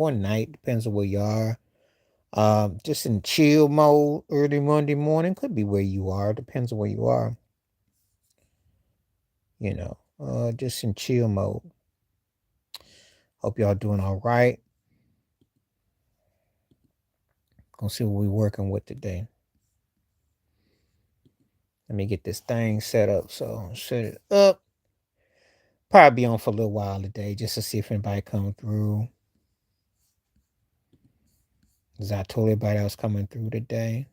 or night, depends on where you are. Just in chill mode early Monday morning, could be where you are, depends on where you are. Just in chill mode. Hope y'all doing all right. Gonna see what we're working with today. Let me get this thing set up. So set it up. Probably be on for a little while today just to see if anybody come through. Because I told everybody else coming through today.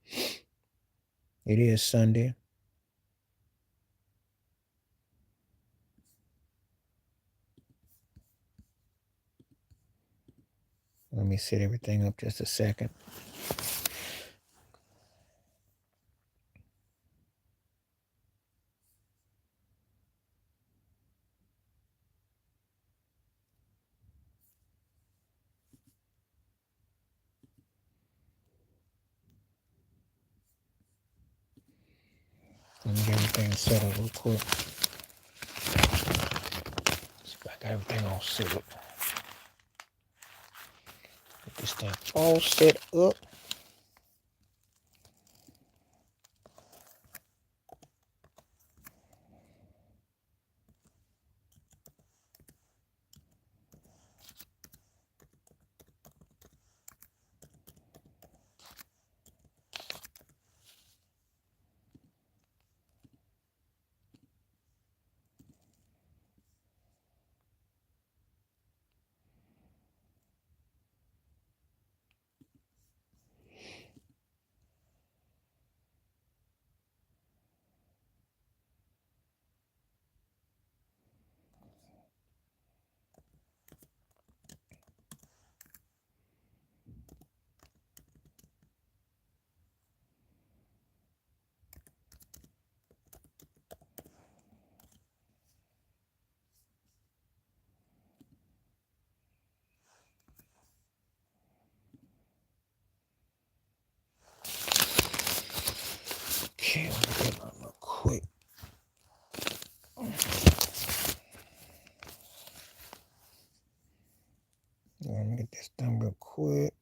It is Sunday. Let me set everything up just a second. Let me get everything set up real quick. See if I got everything all set up. Get this thing all set up. Okay, let me get that real quick. Let me get this done real quick.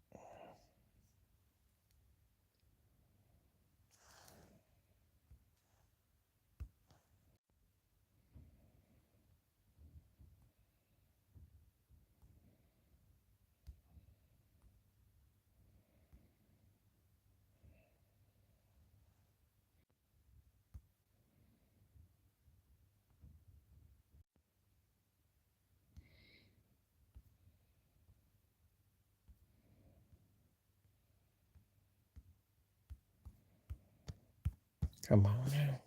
Come on now.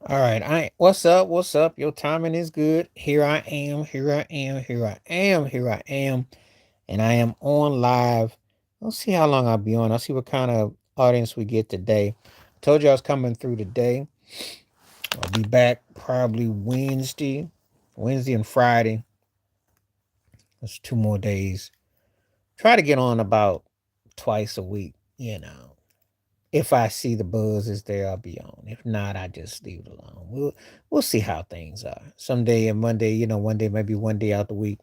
All right, what's up? What's up? Your timing is good. Here I am. Here I am. Here I am. Here I am. And I am on live. Let's see how long I'll be on. I'll see what kind of audience we get today. Told you I was coming through today. I'll be back probably Wednesday and Friday. That's 2 more days. Try to get on about twice a week, If I see the buzz is there, I'll be on. If not, I just leave it alone. We'll see how things are. Someday and Monday, one day, maybe one day out the week.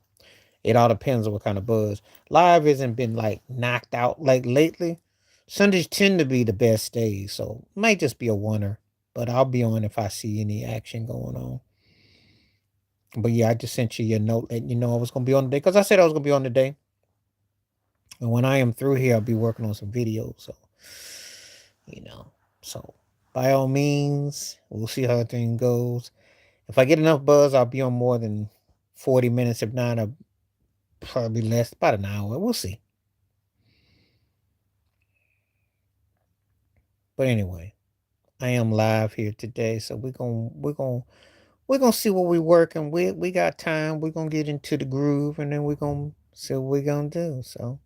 It all depends on what kind of buzz. Live hasn't been like knocked out like lately. Sundays tend to be the best days, so it might just be a oneer. But I'll be on if I see any action going on. But yeah, I just sent you your note letting you know I was gonna be on today because I said I was gonna be on today. And when I am through here, I'll be working on some videos. So, you know, so by all means, we'll see how everything goes. If I get enough buzz, I'll be on more than 40 minutes. If not, I'll probably less, about an hour. We'll see. But anyway, I am live here today, so we're gonna see what we work and we got time. We're gonna get into the groove and then we're gonna see what we're gonna do. So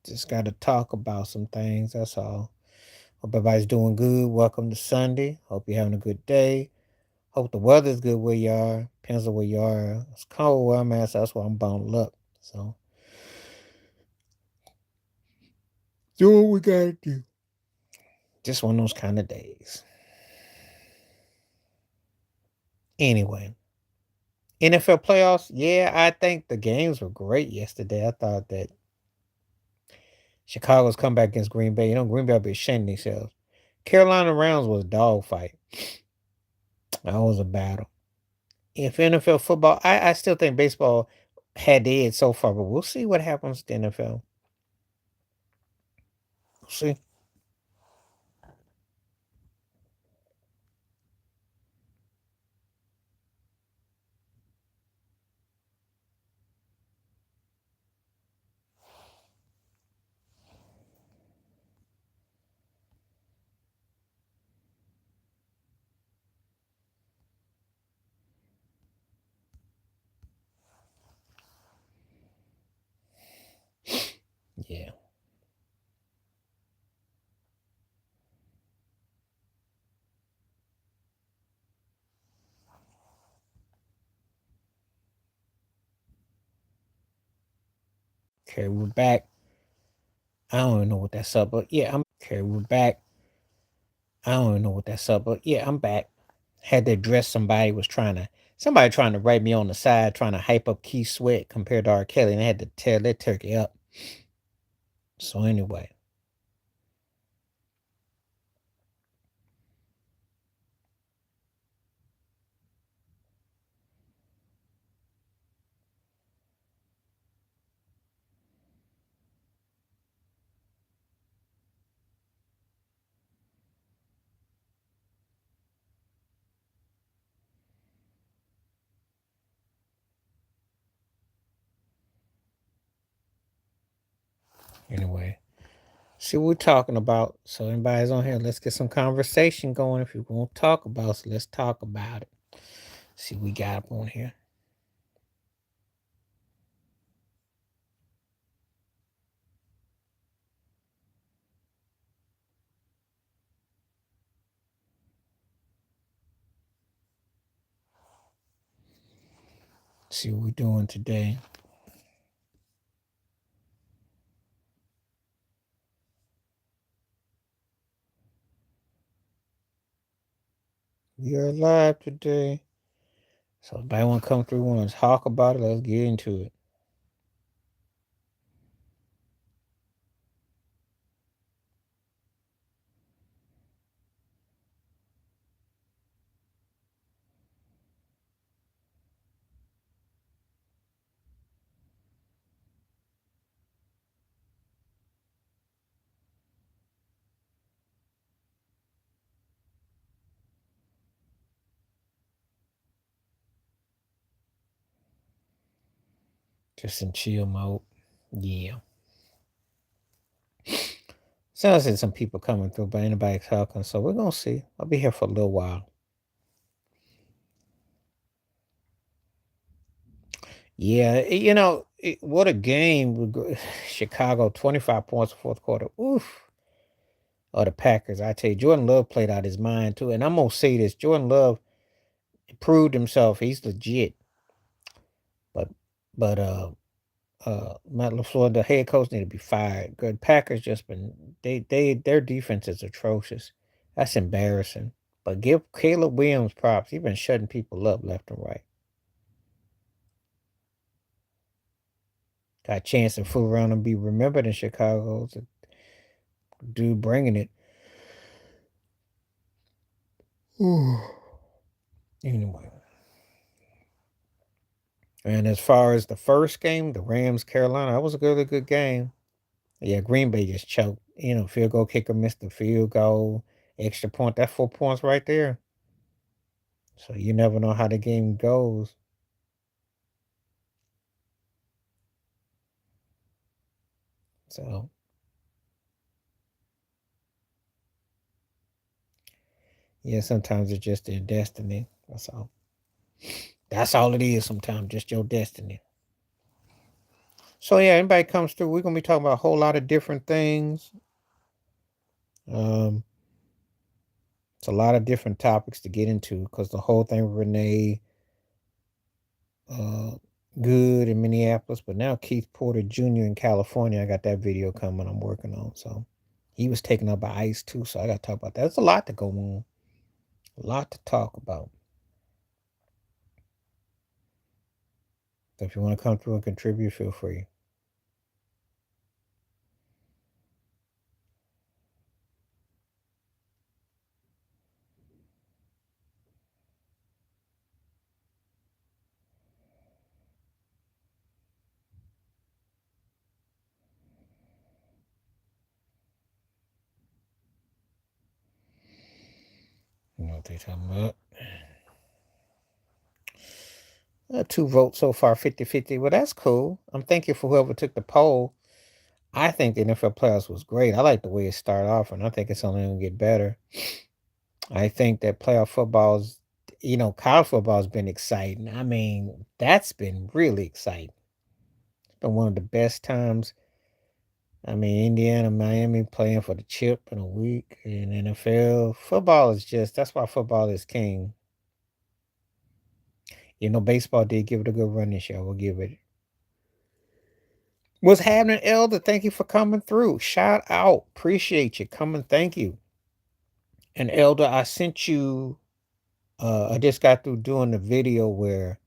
just gotta talk about some things. That's all. Hope everybody's doing good. Welcome to Sunday. Hope you're having a good day. Hope the weather's good where you are. Depends on where you are. It's cold where I'm at, so that's why I'm bundled up. So do what we gotta do. Just one of those kind of days. Anyway, NFL playoffs. Yeah, I think the games were great yesterday. I thought that Chicago's comeback against Green Bay. Green Bay will be ashamed of themselves. Carolina Rams was a dogfight. That was a battle. If NFL football, I still think baseball had the edge so far, but we'll see what happens to the NFL. We'll see. Yeah. Okay, we're back. I don't even know what that's up, but yeah, I'm okay. We're back. I don't even know what that's up, but yeah, I'm back. Had to address somebody trying to write me on the side, trying to hype up Keith Sweat compared to R. Kelly, and I had to tear that turkey up. So anyway, see what we're talking about. So anybody's on here, let's get some conversation going. If you want to talk about, so let's talk about it. See what we got up on here. See what we're doing today. We are live today. So if anybody want to come through, want to talk about it, let's get into it. Just in chill mode. Yeah. Sounds like some people coming through, but anybody talking. So we're gonna see. I'll be here for a little while. Yeah, what a game! Chicago 25 points fourth quarter. Oof. Or the Packers. I tell you, Jordan Love played out his mind too. And I'm gonna say this: Jordan Love proved himself. He's legit. But Matt LaFleur, the head coach, need to be fired. Good Packers just been their defense is atrocious. That's embarrassing. But give Caleb Williams props. He's been shutting people up left and right. Got a chance to fool around and be remembered in Chicago. It's a dude bringing it. Anyway. And as far as the first game, the Rams Carolina, that was a really good game. Yeah, Green Bay just choked. Field goal kicker missed the field goal, extra point. That's 4 points right there. So you never know how the game goes. So Yeah, sometimes it's just their destiny. That's all. That's all it is sometimes, just your destiny. So yeah, anybody comes through, we're gonna be talking about a whole lot of different things. Um, it's a lot of different topics to get into because the whole thing with Renee, uh, good in Minneapolis, but now Keith Porter Jr. in California. I got that video coming. I'm working on, so he was taken up by ICE too. So I got to talk about that. There's a lot to go on, a lot to talk about. So if you want to come through and contribute, feel free. You know what they talking about? 2 votes so far, 50-50. Well, that's cool. I'm thanking for whoever took the poll. I think the NFL playoffs was great. I like the way it started off, and I think it's only going to get better. I think that playoff football's, college football's been exciting. I mean, that's been really exciting. It's been one of the best times. I mean, Indiana, Miami playing for the chip in a week in NFL. Football is that's why football is king. Baseball did give it a good run this year. We'll give it. What's happening, Elder? Thank you for coming through. Shout out. Appreciate you coming. Thank you. And Elder, I sent you, I just got through doing the video where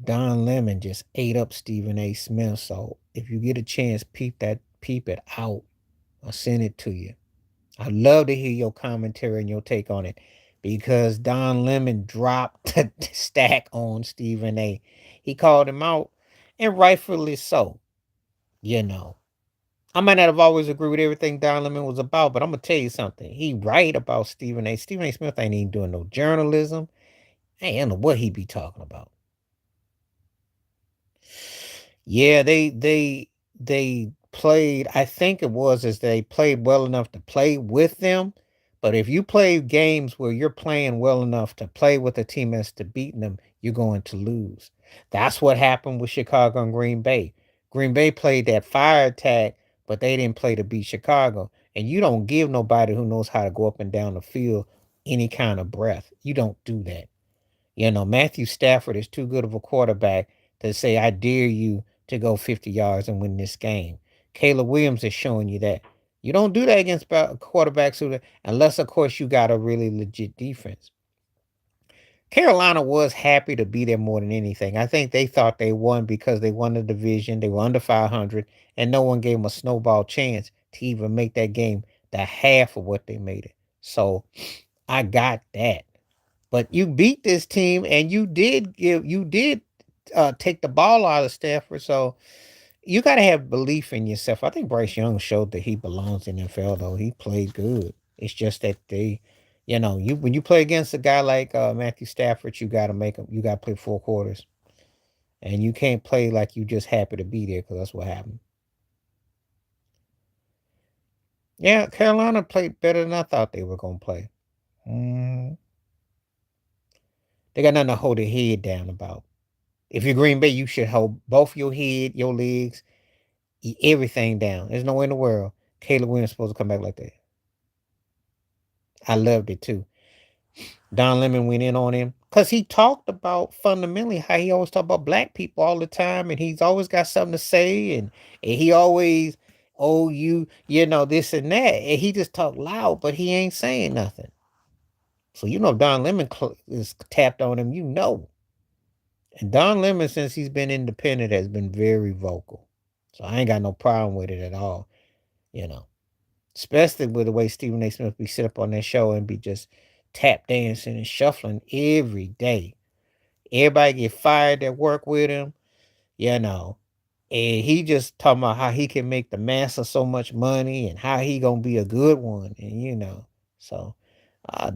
Don Lemon just ate up Stephen A. Smith. So if you get a chance, peep it out. I'll send it to you. I'd love to hear your commentary and your take on it because Don Lemon dropped the stack on Stephen A. He called him out, and rightfully so. You know, I might not have always agreed with everything Don Lemon was about, but I'm gonna tell you something. He right about Stephen A. Stephen A. Smith ain't even doing no journalism. I don't know what he be talking about. Yeah, they played. I think it was as they played well enough to play with them. But if you play games where you're playing well enough to play with a team that's to beat them, you're going to lose. That's what happened with Chicago and Green Bay. Green Bay played that fire attack, but they didn't play to beat Chicago. And you don't give nobody who knows how to go up and down the field any kind of breath. You don't do that. Matthew Stafford is too good of a quarterback to say, I dare you to go 50 yards and win this game. Caleb Williams is showing you that. You don't do that against quarterbacks unless, of course, you got a really legit defense. Carolina was happy to be there more than anything. I think they thought they won because they won the division. They were under 500, and no one gave them a snowball chance to even make that game the half of what they made it. So I got that. But you beat this team, and you did take the ball out of Stafford. So you got to have belief in yourself. I think Bryce Young showed that he belongs in the NFL. Though he played good. It's just that you when you play against a guy like Matthew Stafford, you got to make him. You got to play 4 quarters, and you can't play like you just happy to be there because that's what happened. Yeah, Carolina played better than I thought they were gonna play. Mm, they got nothing to hold their head down about. If you're Green Bay, you should hold both your head, your legs, everything down. There's no way in the world Caleb Williams supposed to come back like that. I loved it too. Don Lemon went in on him because he talked about fundamentally how he always talked about black people all the time, and he's always got something to say, and he always, oh, this and that, and he just talked loud, but he ain't saying nothing. So Don Lemon is tapped on him, and Don Lemon, since he's been independent, has been very vocal. So I ain't got no problem with it at all, you know. Especially with the way Stephen A. Smith be sit up on that show and be just tap dancing and shuffling every day. Everybody get fired that work with him, you know. And he just talking about how he can make the massa so much money and how he gonna be a good one. And so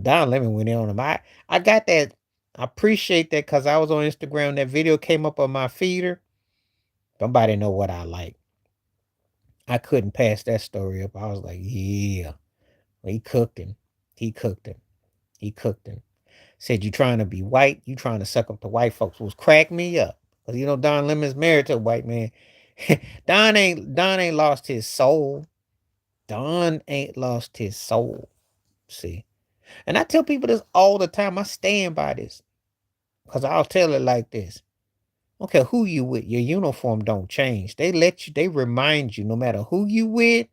Don Lemon went in on him. I got that. I appreciate that because I was on Instagram. That video came up on my feeder. Nobody know what I like. I couldn't pass that story up. I was like, yeah, he cooked him. He cooked him. He cooked him. Said you trying to be white, you trying to suck up the white folks. Was crack me up. Cause you know Don Lemon's married to a white man. Don ain't lost his soul. Don ain't lost his soul. See. And I tell people this all the time. I stand by this. Cause I'll tell it like this. Okay, who you with, your uniform don't change. They remind you no matter who you with,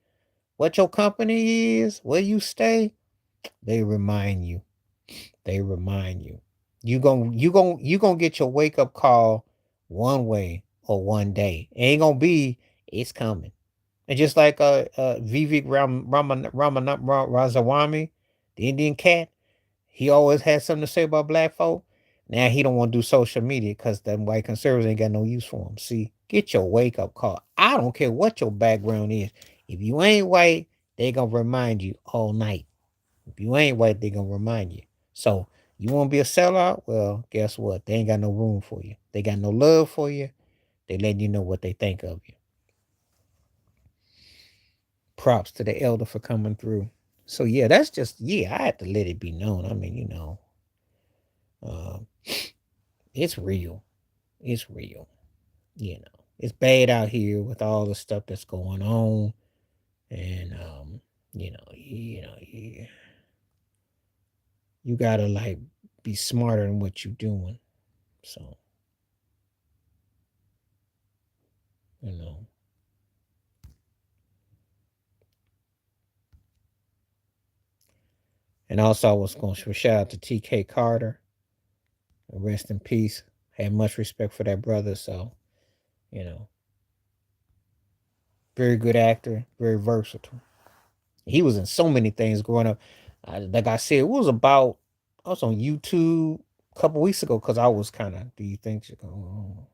what your company is, where you stay, they remind you. They remind you. You gonna get your wake up call one way or one day. It ain't gonna be. It's coming. And just like Vivek Ramaswamy, the Indian cat, he always had something to say about black folk. Now he don't want to do social media because the white conservatives ain't got no use for him. See, get your wake up call. I don't care what your background is. If you ain't white, they gonna remind you all night. If you ain't white, they gonna remind you. So you want to be a sellout? Well, guess what? They ain't got no room for you. They got no love for you. They letting you know what they think of you. Props to the elder for coming through. So yeah, that's just I had to let it be known. I mean, uh, it's real. It's real. It's bad out here with all the stuff that's going on, and you gotta like be smarter in what you're doing. So you know. And also, I was going to shout out to T.K. Carter. Rest in peace. Had much respect for that brother. So, you know, very good actor, very versatile. He was in so many things growing up. Like I said, it was about, I was on YouTube a couple weeks ago because I was kind of, do you think so?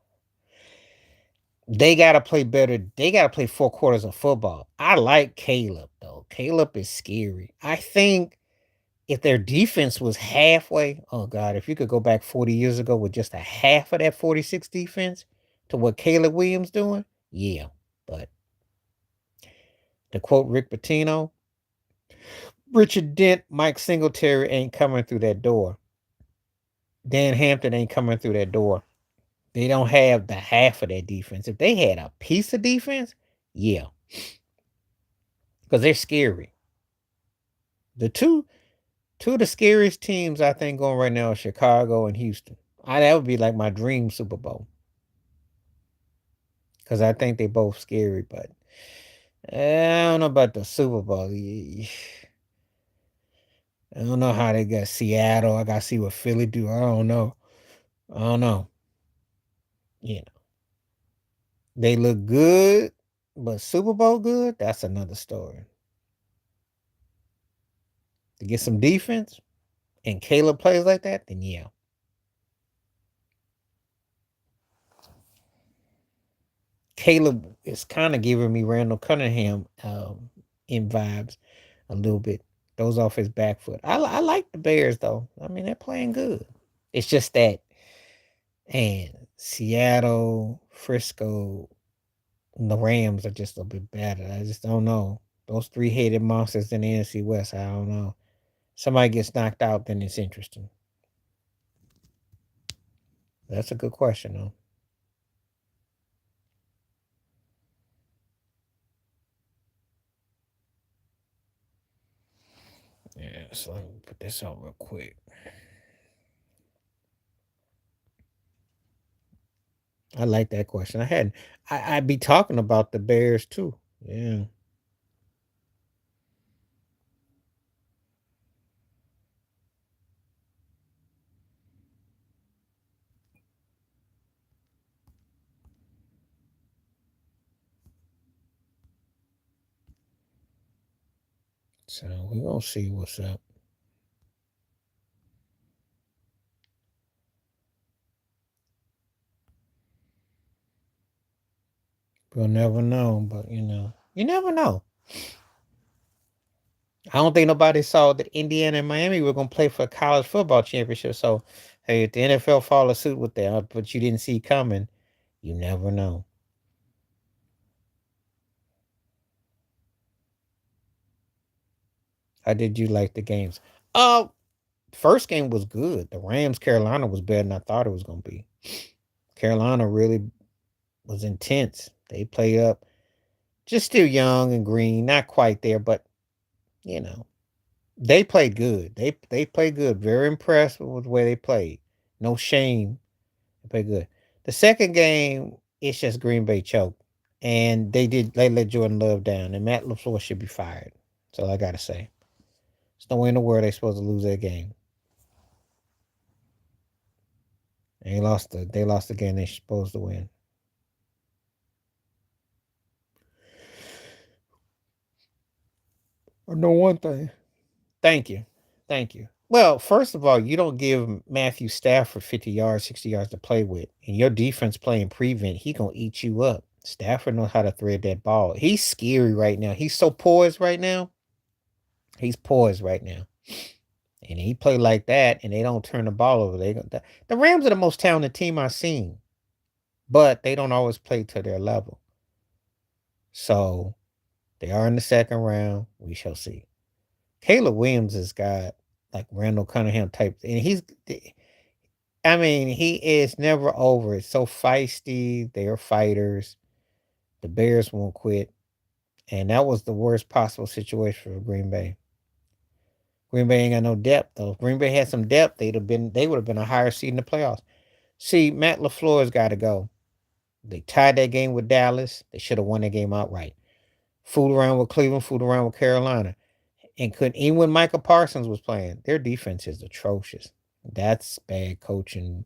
They got to play better. They got to play 4 quarters of football. I like Caleb, though. Caleb is scary. I think if their defense was halfway, oh God, if you could go back 40 years ago with just a half of that 46 defense to what Caleb Williams doing, yeah. But to quote Rick Pitino, Richard Dent, Mike Singletary ain't coming through that door. Dan Hampton ain't coming through that door. They don't have the half of that defense. If they had a piece of defense, yeah. Because they're scary. The two of the scariest teams I think going right now are Chicago and Houston. That would be like my dream Super Bowl. Because I think they both scary, but I don't know about the Super Bowl. I don't know how they got Seattle. I got to see what Philly do. I don't know. I don't know. You know, they look good, but Super Bowl good, that's another story. To get some defense and Caleb plays like that, then yeah. Caleb is kind of giving me Randall Cunningham in vibes a little bit. Those off his back foot. I like the Bears though. I mean, they're playing good. It's just that, and Seattle, Frisco, the Rams are just a bit better. I just don't know. Those three-headed monsters in the NFC West, I don't know. Somebody gets knocked out, then it's interesting. That's a good question, though. Yeah, so let me put this out real quick. I like that question. I'd be talking about the Bears too. Yeah. So we're gonna see what's up. We'll never know, but you never know. I don't think nobody saw that Indiana and Miami were gonna play for a college football championship. So hey, if the NFL follow suit with that, but you didn't see coming, you never know. How did you like the games? Uh, First game was good. The Rams Carolina was better than I thought it was gonna be. Carolina really was intense. They played up, just still young and green, not quite there, but you know, they played good. They played good. Very impressed with the way they played. No shame. They played good. The second game, it's just Green Bay choked. And they let Jordan Love down. And Matt LaFleur should be fired. That's all I gotta say. There's no way in the world they're supposed to lose that game. They lost the game they're supposed to win. I know one thing. Thank you. Thank you. Well, first of all, you don't give Matthew Stafford 50 yards, 60 yards to play with. And your defense playing prevent, he gonna eat you up. Stafford knows how to thread that ball. He's scary right now. He's so poised right now. He's poised right now. And he play like that and they don't turn the ball over. The Rams are the most talented team I've seen. But they don't always play to their level. So they are in the second round. We shall see. Caleb Williams has got like Randall Cunningham type, and I mean, he is never over. It's so feisty. They are fighters. The Bears won't quit, and that was the worst possible situation for Green Bay. Green Bay ain't got no depth though. If Green Bay had some depth, they would have been a higher seed in the playoffs. See, Matt LaFleur's got to go. They tied that game with Dallas. They should have won that game outright. Fooled around with Cleveland. Fooled around with Carolina. And couldn't even when Michael Parsons was playing, their defense is atrocious. That's bad coaching,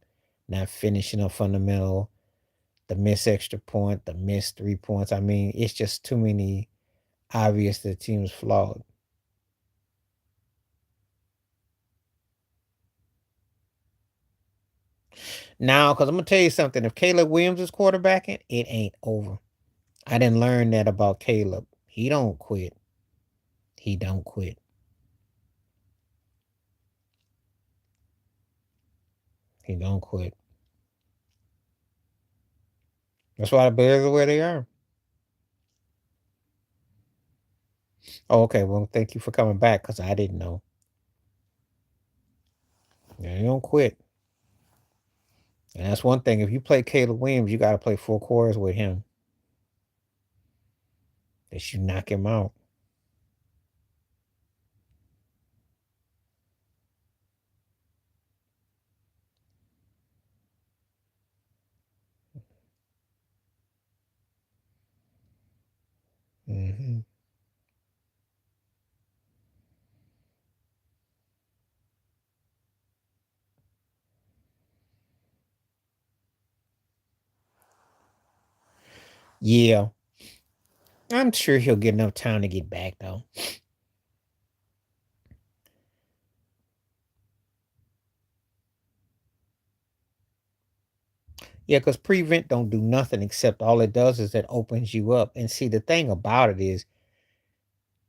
not finishing a fundamental, the missed extra point, the missed 3 points. I mean, it's just too many obvious that the team is flawed. Now, because I'm gonna tell you something, if Caleb Williams is quarterbacking, it ain't over. I didn't learn that about Caleb. He don't quit. He don't quit. He don't quit. That's why the Bears are where they are. Oh, okay. Well, thank you for coming back because I didn't know. Yeah, he don't quit. And that's one thing. If you play Caleb Williams, you got to play 4 quarters with him. That you knock him out. Hmm. Yeah, I'm sure he'll get enough time to get back though. Yeah, because prevent don't do nothing except all it does is it opens you up. And see, the thing about it is,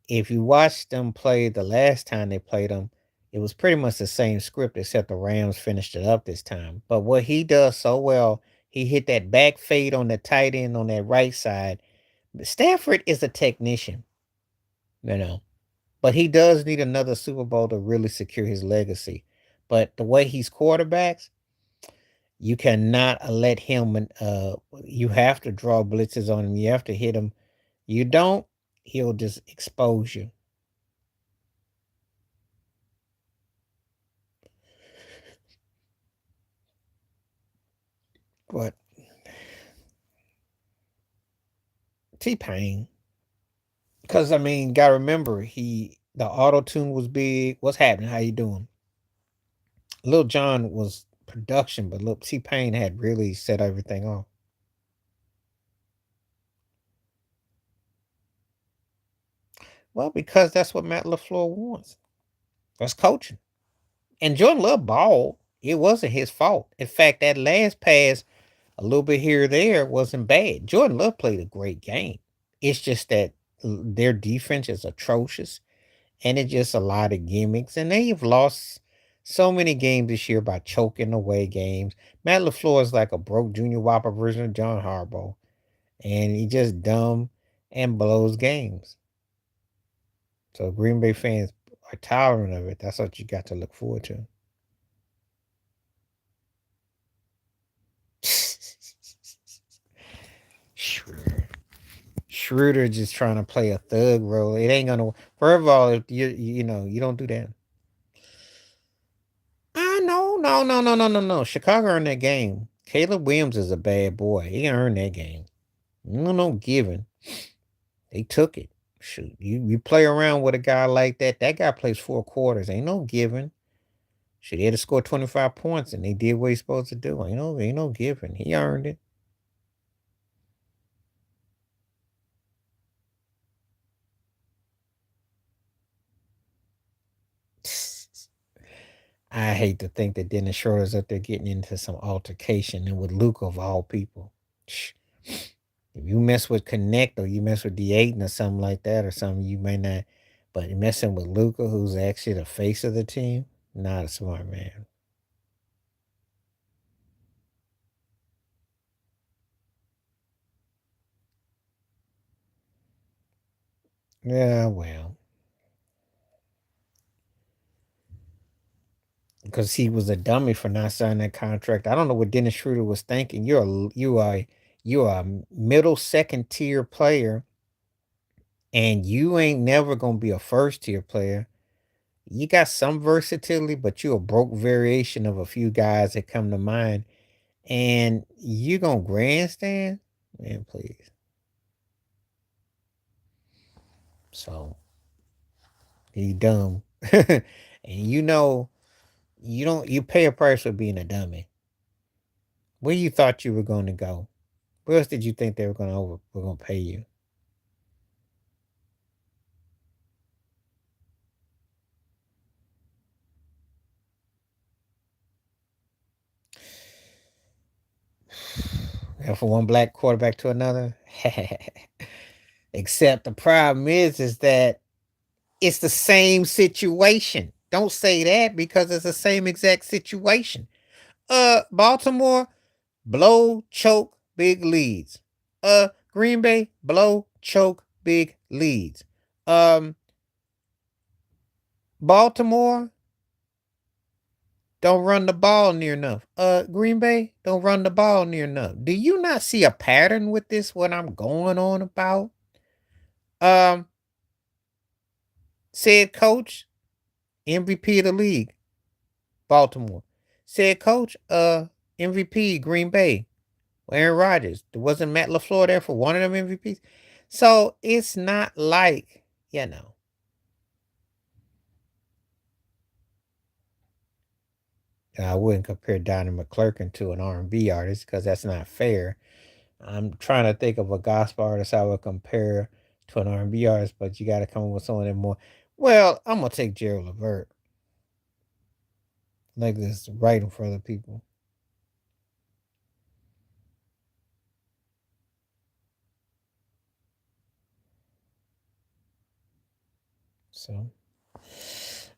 if you watch them play the last time they played them, it was pretty much the same script except the Rams finished it up this time. But what he does so well, he hit that back fade on the tight end on that right side. Stafford is a technician, you know. But he does need another Super Bowl to really secure his legacy. But the way he's quarterbacks, you cannot let him. You have to draw blitzes on him. You have to hit him. You don't, he'll just expose you. But T Pain, because I mean, gotta remember the auto tune was big. What's happening? How you doing? Lil John was production, but Lil T Pain had really set everything off. Well, because that's what Matt LaFleur wants. That's coaching. And Jordan Love ball. It wasn't his fault. In fact, that last pass, a little bit here or there, wasn't bad. Jordan Love played a great game. It's just that their defense is atrocious, and it's just a lot of gimmicks. And they've lost so many games this year by choking away games. Matt LaFleur is like a broke Junior Whopper version of John Harbaugh, and he just dumb and blows games. So Green Bay fans or tolerant of it. That's what you got to look forward to. Schroeder. Schroeder just trying to play a thug role. It ain't gonna. First of all, if you don't do that. No, no, no, no, no, no, no. Chicago earned that game. Caleb Williams is a bad boy. He earned that game. No giving. They took it. Shoot, you play around with a guy like that. That guy plays 4 quarters. Ain't no giving. Should he had to score 25 points and they did what he's supposed to do. Ain't no giving. He earned it. I hate to think that Dennis Schroeder's up there getting into some altercation and with Luca of all people. If you mess with Connect or you mess with D8 or something like that or something, you may not. But messing with Luca, who's actually the face of the team, not a smart man. Yeah, well, because he was a dummy for not signing that contract. I don't know what Dennis Schroeder was thinking. You are a middle second tier player, and you ain't never gonna be a first tier player. You got some versatility, but you're a broke variation of a few guys that come to mind. And you gonna grandstand? Man, please. So he dumb. And you pay a price for being a dummy. Where you thought you were gonna go? Where else did you think they were gonna pay you? And from one black quarterback to another? Except the problem is that it's the same situation. Don't say that because it's the same exact situation. Baltimore, blow, choke, big leads. Green Bay, blow, choke, big leads. Um, Baltimore, don't run the ball near enough. Green Bay, don't run the ball near enough. Do you not see a pattern with this? What I'm going on about? Um, Said coach, MVP of the league, Baltimore. Said coach, MVP, Green Bay, Aaron Rodgers. There wasn't Matt LaFleur there for one of them MVPs. So it's not like, you know, I wouldn't compare Donnie McClurkin to an R&B artist because that's not fair. I'm trying to think of a gospel artist I would compare to an R&B artist, but you got to come up with someone that more. Well, I'm gonna take Gerald Levert, like this writing for other people. So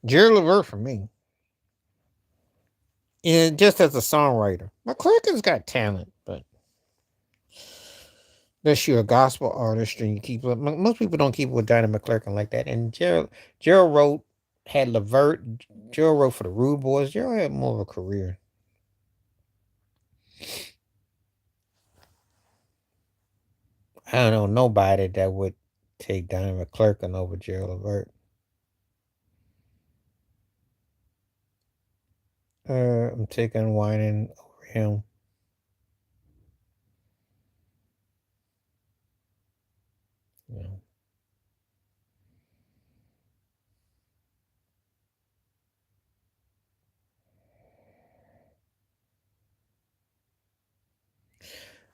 Gerald Levert for me, and just as a songwriter, McClurkin's got talent, but unless you're a gospel artist and you keep most people don't keep with Donnie McClurkin like that. And Gerald wrote had Levert. Gerald wrote for the Rude Boys. Gerald had more of a career. I don't know nobody that would take Donnie McClurkin over Gerald Levert. I'm taking whining over him. You know.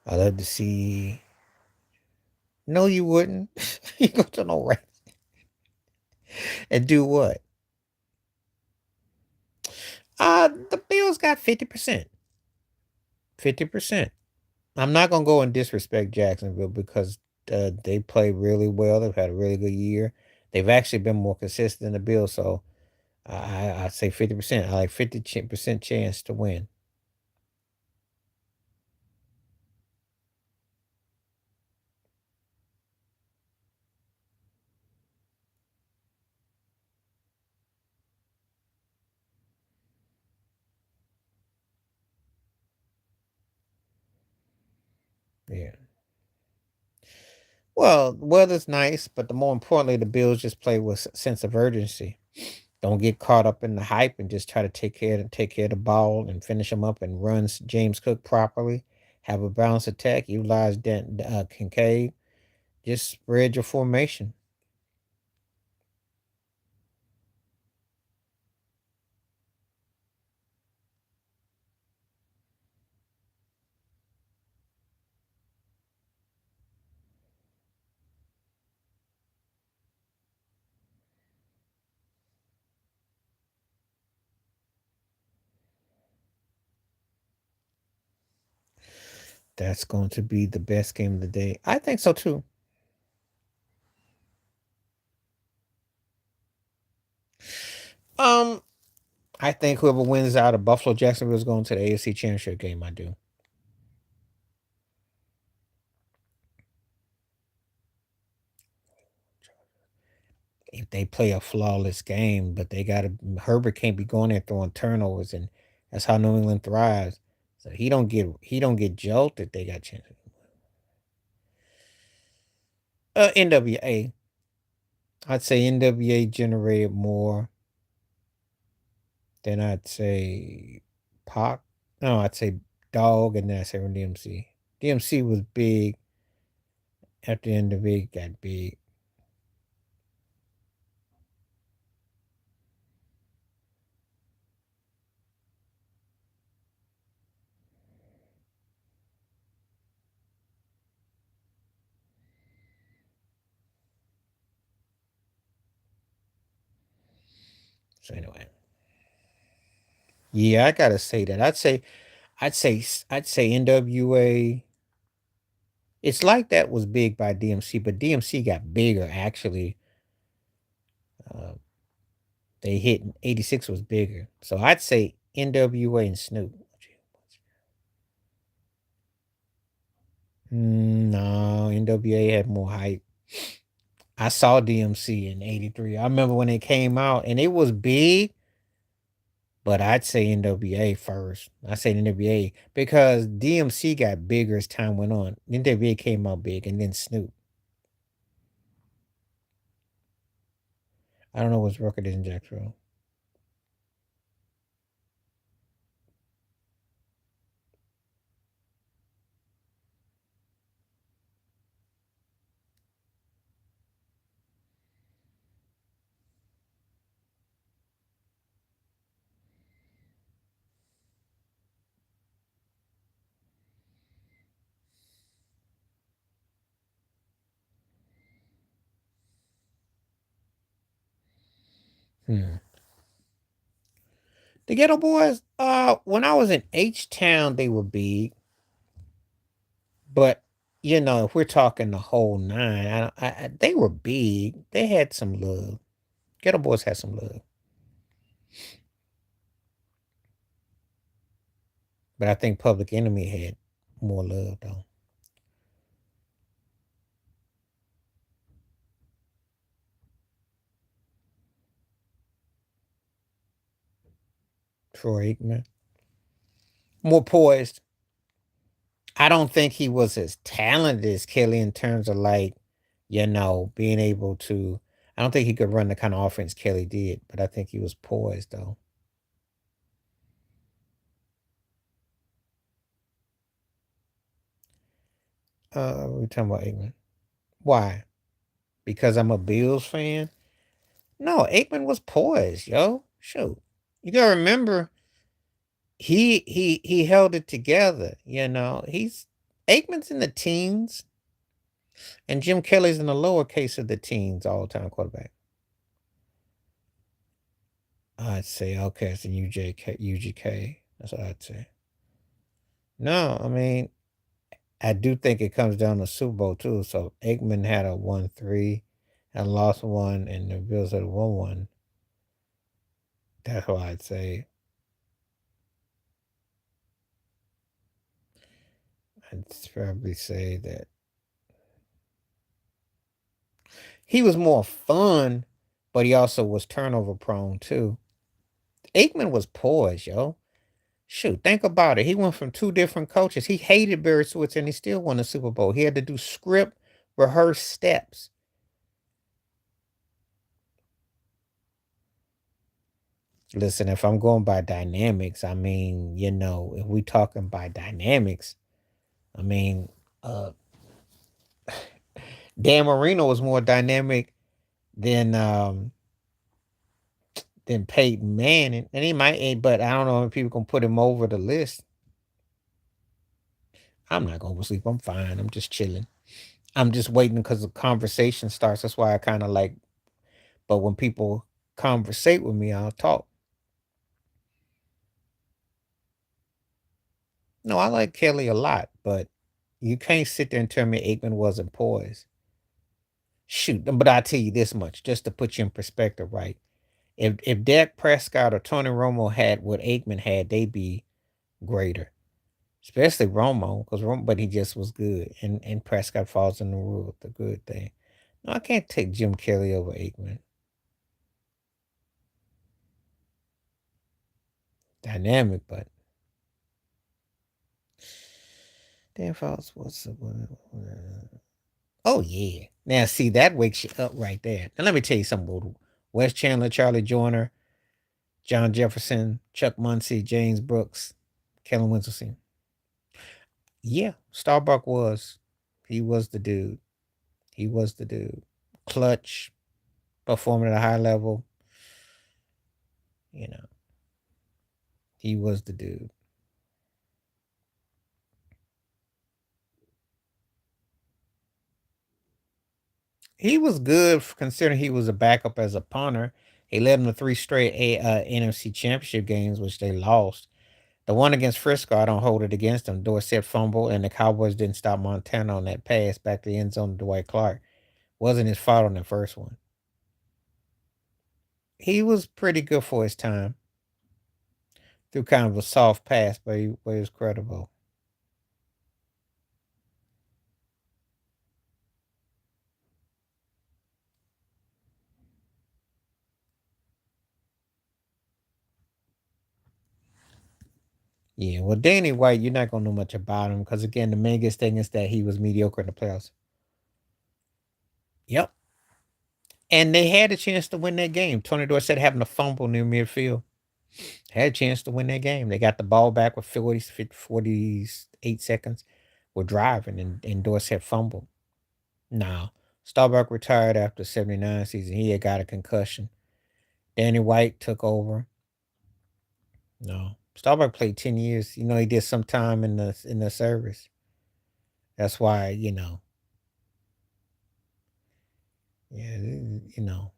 I love to see. No, you wouldn't. You go to no right and do what? The Bills got 50%. 50%. I'm not gonna go and disrespect Jacksonville because they play really well. They've had a really good year. They've actually been more consistent than the Bills, so I say 50%. I like 50% chance to win. Yeah. Well, the weather's nice, but the more importantly, the Bills just play with sense of urgency. Don't get caught up in the hype and just try to take care of the ball and finish them up and runs James Cook properly. Have a balanced attack. Utilize Kincaid. Just spread your formation. That's going to be the best game of the day. I think so too. Um, I think whoever wins out of Buffalo Jacksonville is going to the AFC Championship game. I do. If they play a flawless game, but they got to Herbert can't be going there throwing turnovers, and that's how New England thrives. So he don't get jolted. They got chances. NWA. I'd say NWA generated more than I'd say Pac. No, I'd say Dog, and then I say DMC. DMC was big after NWA got big. So anyway, yeah, I gotta say that. I'd say NWA. It's like that was big by DMC, but DMC got bigger actually. Uh, they hit 86 was bigger. So I'd say NWA and Snoop. No, NWA had more hype. I saw DMC in '83. I remember when it came out and it was big, but I'd say NWA first. I say NWA because DMC got bigger as time went on. NWA came out big and then Snoop. I don't know what's record is in Jacksonville. Hmm. The Ghetto Boys, when I was in H Town, they were big, but if we're talking the whole nine, they were big. They had some love. Ghetto Boys had some love, but I think Public Enemy had more love though. Troy Aikman, more poised. I don't think he was as talented as Kelly in terms of like, being able to. I don't think he could run the kind of offense Kelly did, but I think he was poised though. We're talking about Aikman. Why? Because I'm a Bills fan? No, Aikman was poised, yo. Shoot. You gotta remember he held it together. He's Aikman's in the teens and Jim Kelly's in the lower case of the teens all time quarterback. I'd say okay, it's a UGK. That's what I'd say. No, I mean, I do think it comes down to Super Bowl too. So Aikman had a 1-3 and lost one and the Bills had a 1-1. That's why I'd say I'd probably say that he was more fun, but he also was turnover prone too. Aikman was poised, yo. Shoot, think about it. He went from two different coaches. He hated Barry Switzer and he still won the Super Bowl. He had to do script, rehearse steps. Listen, if I'm going by dynamics, I mean, if we talking by dynamics, I mean, uh Dan Marino was more dynamic than Peyton Manning. And he might but I don't know if people can put him over the list. I'm not gonna oversleep. I'm fine. I'm just chilling. I'm just waiting because the conversation starts. That's why I kind of like, but when people conversate with me, I'll talk. No, I like Kelly a lot, but you can't sit there and tell me Aikman wasn't poised. Shoot, but I'll tell you this much, just to put you in perspective, right? If Dak Prescott or Tony Romo had what Aikman had, they'd be greater. Especially Romo, because but he just was good, and Prescott falls in the rule, the good thing. No, I can't take Jim Kelly over Aikman. Dynamic, but Dan Fouts was. Oh yeah. Now see that wakes you up right there. Now let me tell you something about Wes Chandler, Charlie Joyner, John Jefferson, Chuck Muncie, James Brooks, Kellen Winston. Yeah, Starbuck was. He was the dude. He was the dude. Clutch, performing at a high level. You know, he was the dude. He was good considering he was a backup as a punter. He led them to three straight NFC Championship games, which they lost. The one against Frisco, I don't hold it against him. Dorsett fumble, and the Cowboys didn't stop Montana on that pass back to the end zone to Dwight Clark. Wasn't his fault on the first one. He was pretty good for his time. Through kind of a soft pass, but he was credible. Yeah, well, Danny White, you're not gonna know much about him because again, the biggest thing is that he was mediocre in the playoffs. Yep, and they had a chance to win that game. Tony Dorsett having a fumble near midfield had a chance to win that game. They got the ball back with 48 seconds. We're driving, and Dorsett fumbled. Now, Starbuck retired after 79 season. He had got a concussion. Danny White took over. No. Starbuck played 10 years. He did some time in the service. That's why, yeah, you know.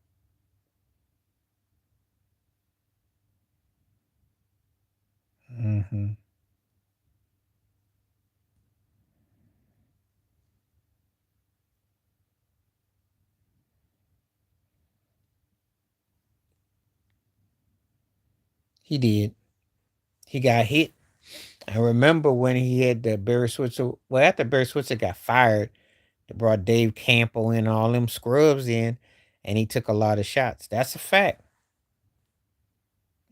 Hmm. He did. He got hit. I remember when he had the Barry Switzer. Well, after Barry Switzer got fired, they brought Dave Campbell in, all them scrubs in, and he took a lot of shots. That's a fact.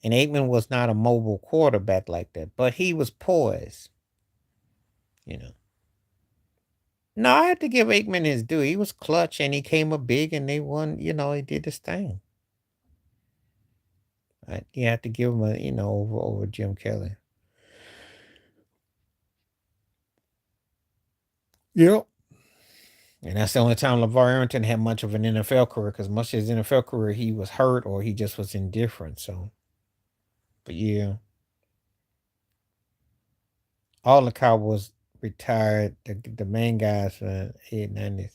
And Aikman was not a mobile quarterback like that, but he was poised. You know. No, I had to give Aikman his due. He was clutch, and he came up big, and they won. He did his thing. You have to give him over Jim Kelly. Yep. And that's the only time LeVar Arrington had much of an NFL career because much of his NFL career he was hurt or he just was indifferent. So, but yeah, all the Cowboys retired. The main guys from the 890s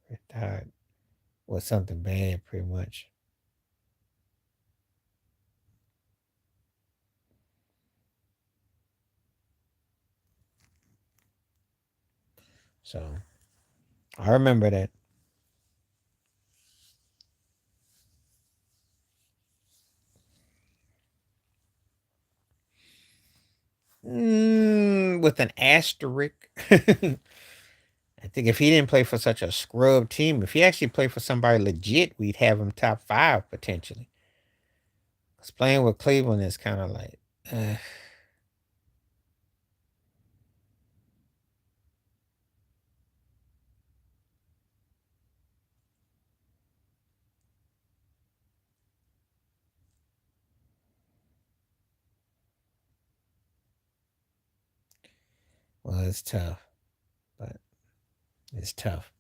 retired was something bad, pretty much. So I remember that. With an asterisk. I think if he didn't play for such a scrub team, if he actually played for somebody legit, we'd have him top five potentially. Because playing with Cleveland is kind of like, Well, it's tough, but it's tough.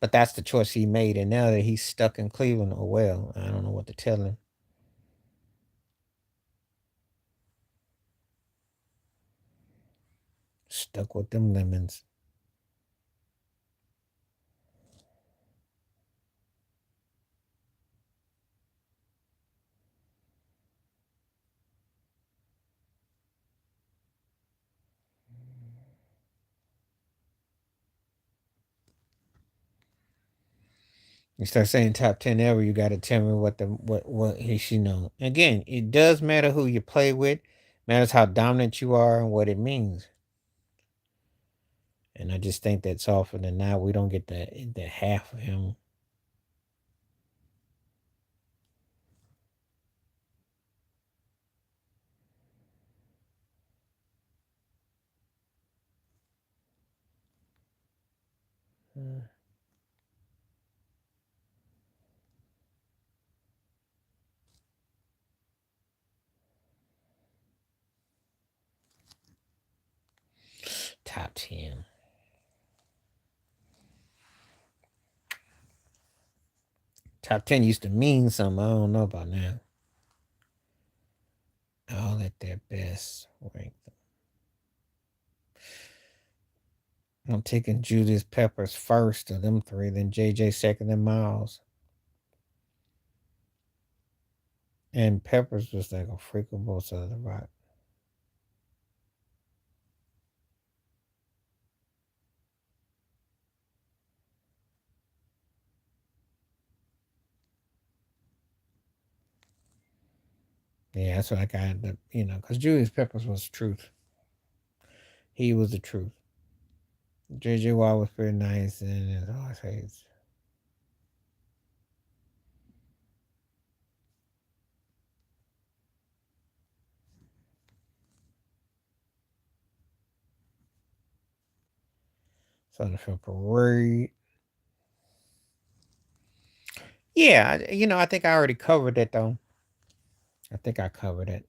But that's the choice he made, and now that he's stuck in Cleveland, oh well, I don't know what to tell him. Stuck with them lemons. You start saying top 10 ever, you got to tell me what he should know. Again, it does matter who you play with, matters how dominant you are and what it means. And I just think that's often than not we don't get the half of him. Uh, Top 10. Top 10 used to mean something. I don't know about now. All at their best. Rank. I'm taking Judas Peppers first of them three, then JJ second, then Miles. And Peppers was like a freak on both sides of the rock. Yeah, that's what I got, because Julius Peppers was the truth. He was the truth. JJ Watt was pretty nice, and as always hates. Southern Phil Parade. Yeah, I think I already covered it though. I think I covered it.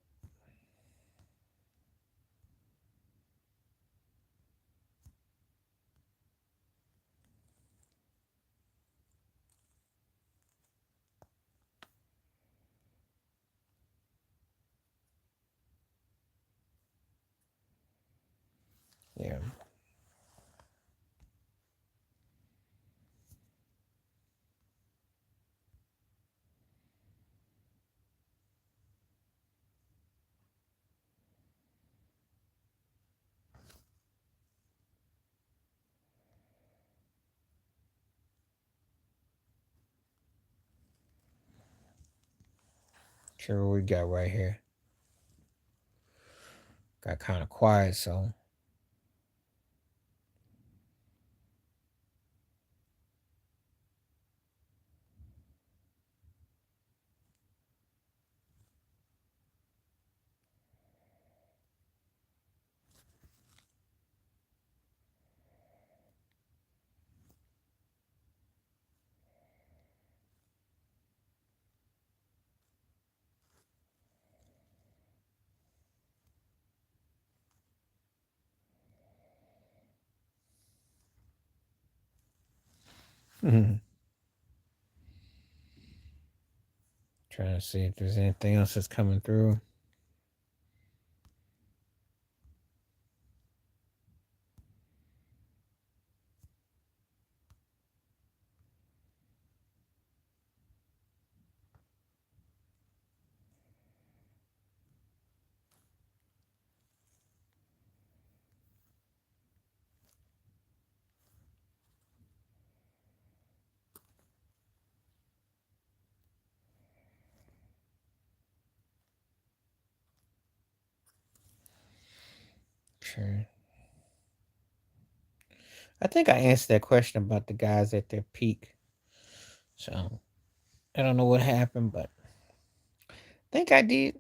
Yeah. Sure, what we got right here. Got kind of quiet, so. Trying to see if there's anything else that's coming through. Sure. I think I answered that question about the guys at their peak. So I don't know what happened, but I think I did.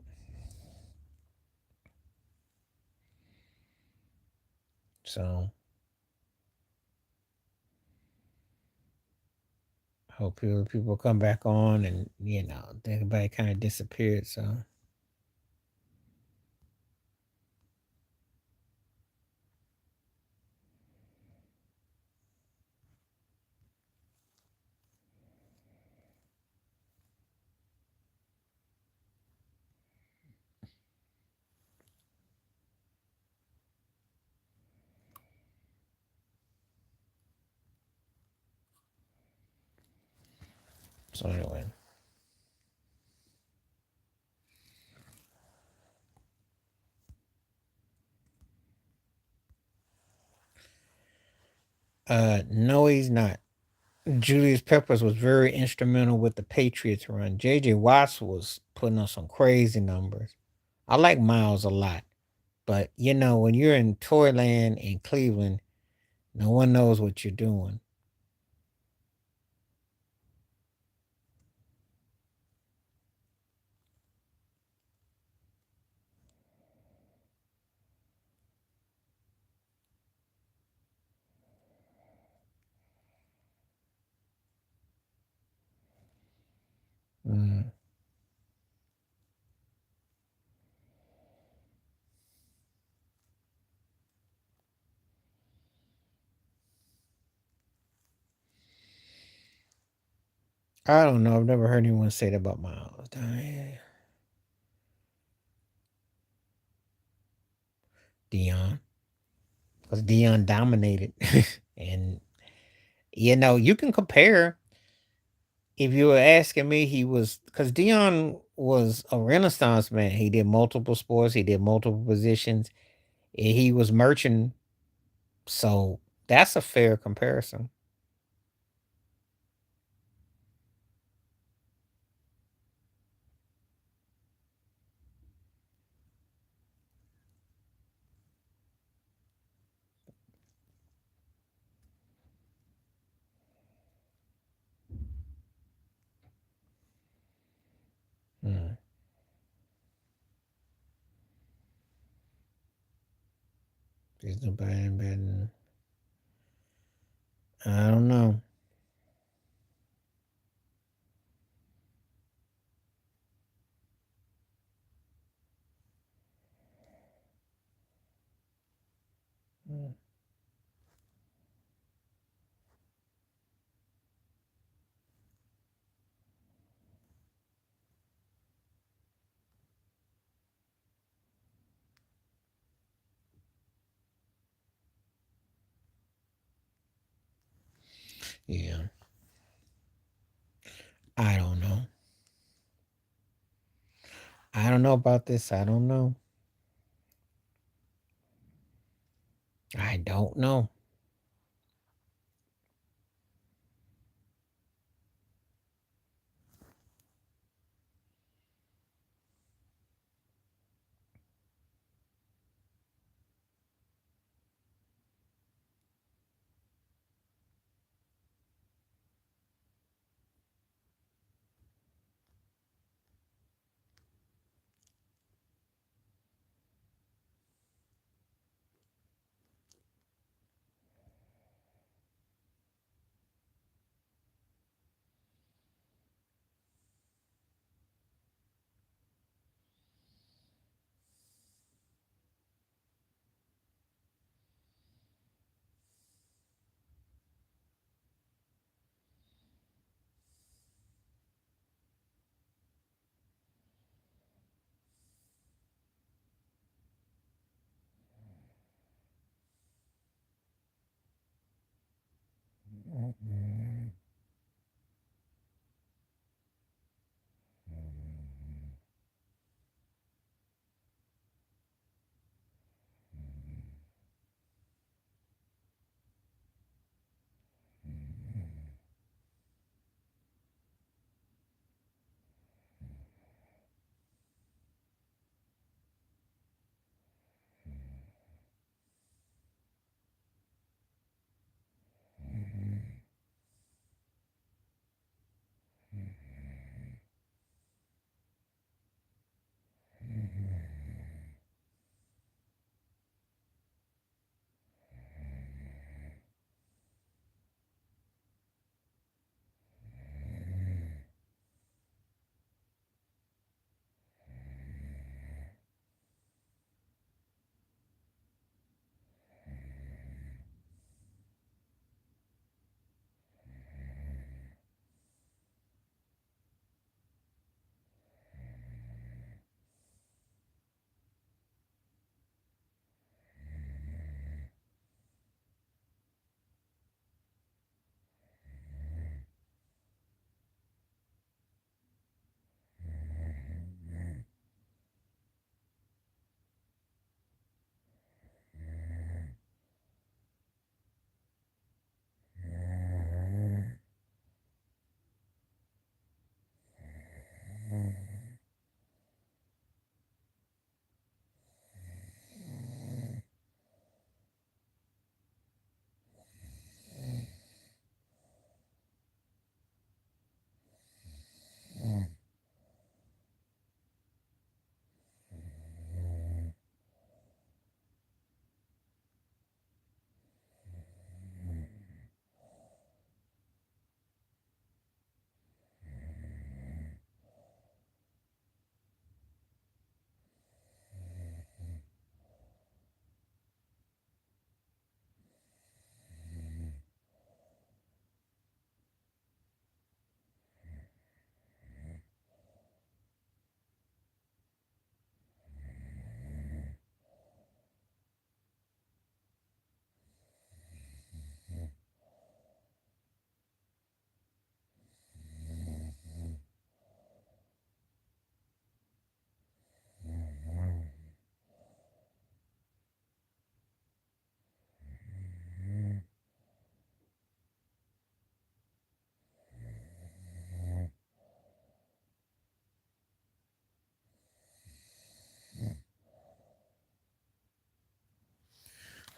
So hope people come back on, and everybody kind of disappeared. So So anyway, no, he's not. Julius Peppers was very instrumental with the Patriots run. J.J. Watts was putting up some crazy numbers. I like Miles a lot, but when you're in Toyland in Cleveland, no one knows what you're doing. Mm. I don't know. I've never heard anyone say that about Miles. Dion, because Dion dominated, and you can compare. If you were asking me, he was because Dion was a renaissance man. He did multiple sports. He did multiple positions. And he was merchant. So that's a fair comparison. Hmm. There's nobody better. I don't know. Hmm. Yeah, I don't know. I don't know about this. I don't know. I don't know.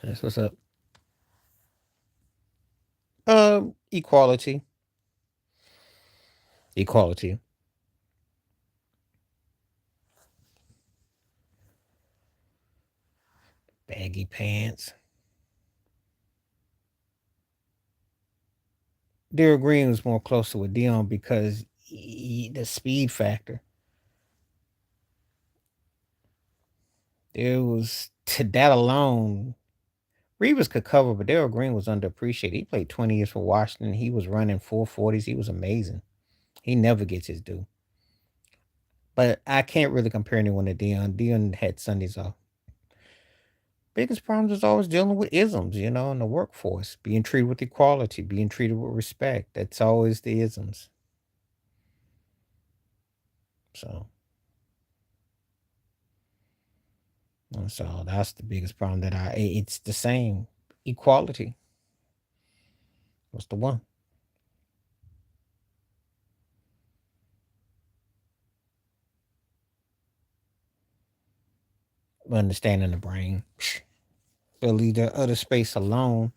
That's what's up. Equality, equality. Baggy pants. Daryl Green was more closer with Dion because the speed factor. There was to that alone. Reeves could cover, but Daryl Green was underappreciated. He played 20 years for Washington. He was running 440s. He was amazing. He never gets his due. But I can't really compare anyone to Dion. Dion had Sundays off. Biggest problems is always dealing with isms, in the workforce, being treated with equality, being treated with respect. That's always the isms. So, so that's the biggest problem that it's the same. Equality. What's the one? Understanding the brain. But leave the other space alone.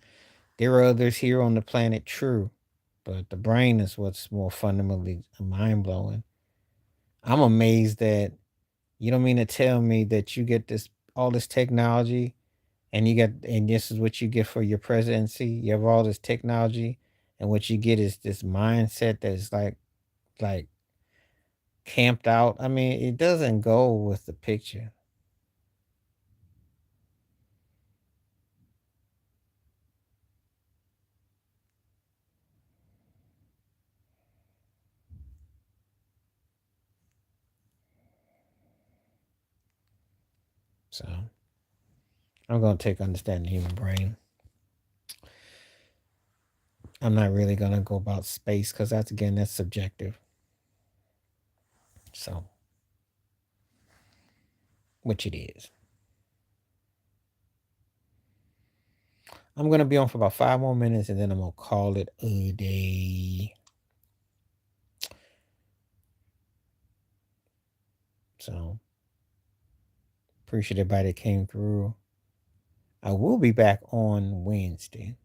There are others here on the planet, true. But the brain is what's more fundamentally mind blowing. I'm amazed that you don't mean to tell me that you get this all this technology and this is what you get for your presidency. You have all this technology and what you get is this mindset that is like camped out. I mean, it doesn't go with the picture. So I'm gonna take understanding the human brain. I'm not really gonna go about space because that's subjective. So which it is. I'm gonna be on for about 5 more minutes and then I'm gonna call it a day. So appreciate everybody that came through. I will be back on Wednesday.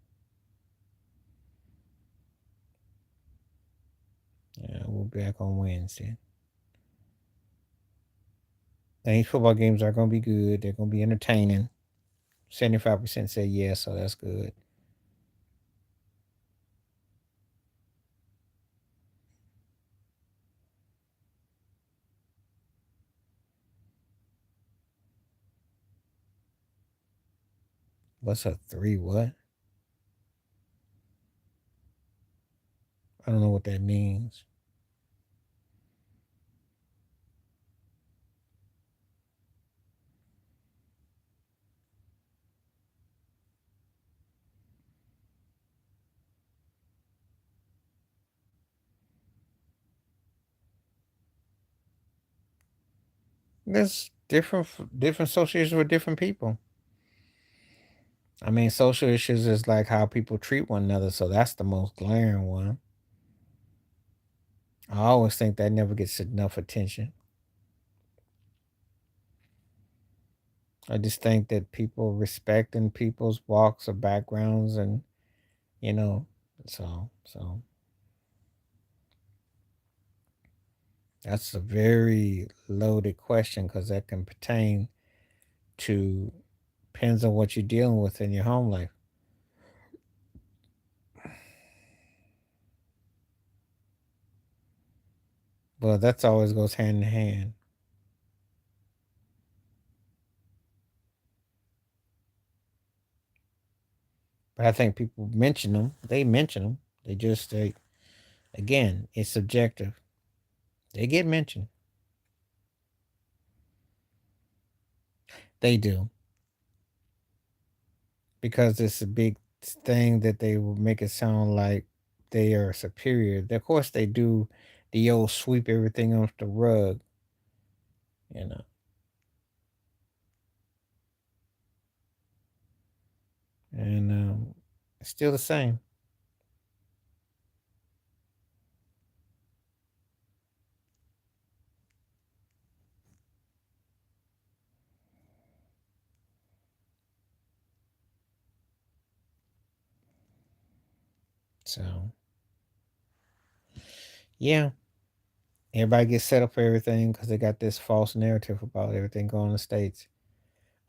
Yeah, we'll be back on Wednesday. These football games are gonna be good. They're gonna be entertaining. 75% say yes, so that's good. What's a three? What? I don't know what that means. There's different social issues with different people. I mean, social issues is like how people treat one another, so that's the most glaring one. I always think that never gets enough attention. I just think that people respecting people's walks or backgrounds and you know, so that's a very loaded question because that can pertain to depends on what you're dealing with in your home life. But that's always goes hand in hand. But I think people mention them. They mention them. They again, it's subjective. They get mentioned. They do because it's a big thing that they will make it sound like they are superior. Of course, they do the old sweep everything off the rug. You know, and it's still the same. So yeah, everybody gets set up for everything because they got this false narrative about everything going in the states.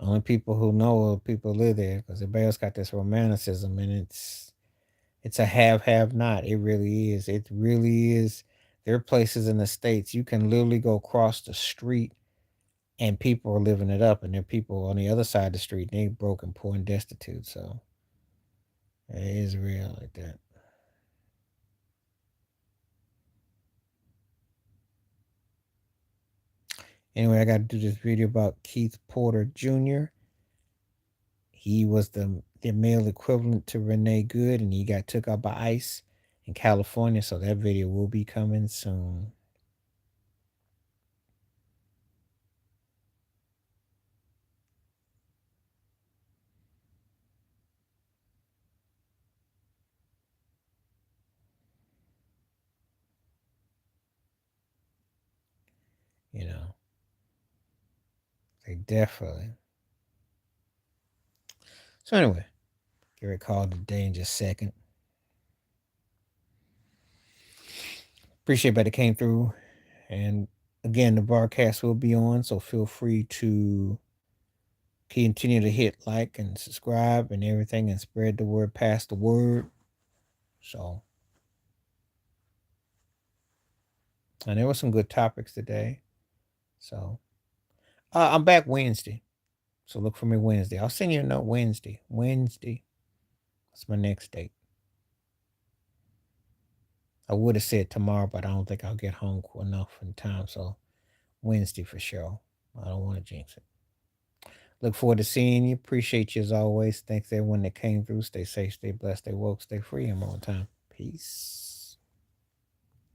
Only people who know are people who live there because everybody else got this romanticism, and it's a have not. It really is. It really is. There are places in the states you can literally go across the street and people are living it up, and there are people on the other side of the street and they broken, poor, and destitute. So it is real like that. Anyway, I got to do this video about Keith Porter Jr. He was the male equivalent to Renee Good, and he got took out by ICE in California. So that video will be coming soon. You know, they definitely. So anyway, get it called today in just a second. Appreciate everybody that came through. And again, the broadcast will be on, so feel free to continue to hit like and subscribe and everything and spread the word, pass the word. So, and there were some good topics today. So, I'm back Wednesday. So look for me Wednesday. I'll send you a note Wednesday. Wednesday. That's my next date. I would have said tomorrow, but I don't think I'll get home enough in time. So Wednesday for sure. I don't want to jinx it. Look forward to seeing you. Appreciate you as always. Thanks everyone that came through. Stay safe, stay blessed, stay woke, stay free. I'm on time. Peace.